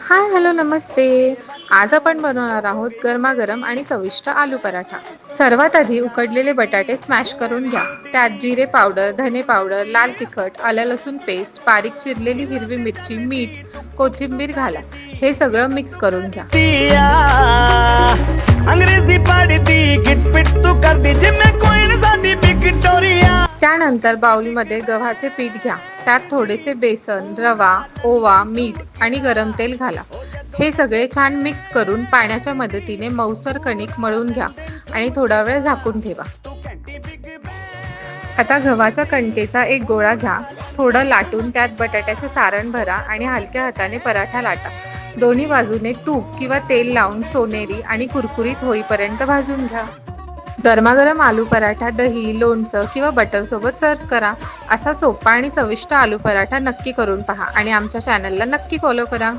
हाय, hello, नमस्ते. आज आपण बनवणार आहोत गरमागरम आणि चविष्ट आलू पराठा. सर्वात आधी उकडलेले बटाटे स्मॅश करून घ्या. त्यात जिरे पावडर, धने पावडर, लाल तिखट, आलं लसूण पेस्ट, बारीक चिरलेली हिरवी मिरची, मीठ, कोथिंबीर घाला. हे सगळं मिक्स करून घ्या. अंग्रेजी पढ़ती गिटपिट तू कर दी जिम्मे कोई साडी विक्टोरिया. त्यानंतर बाउलमध्ये गव्हाचे पीठ घ्या. त्यात थोडेसे बेसन, रवा, ओवा, मीठ आणि गरम तेल घाला. हे सगळे छान मिक्स करून पाण्याच्या मदतीने मऊसर कणिक मळून घ्या आणि थोडा वेळ झाकून ठेवा. आता गव्हाच्या कणकेचा एक गोळा घ्या. थोडं लाटून त्यात बटाट्याचे सारण भरा आणि हलक्या हाताने पराठा लाटा. दोन्ही बाजूने तूप किंवा तेल लावून सोनेरी आणि कुरकुरीत होईपर्यंत भाजून घ्या. गरमागरम आलू पराठा दही, लोणचं किंवा बटर सोबत सर्व्ह करा. असा सोपा आणि चविष्ट आलू पराठा नक्की करून पहा आणि आमच्या चॅनलला नक्की फॉलो करा.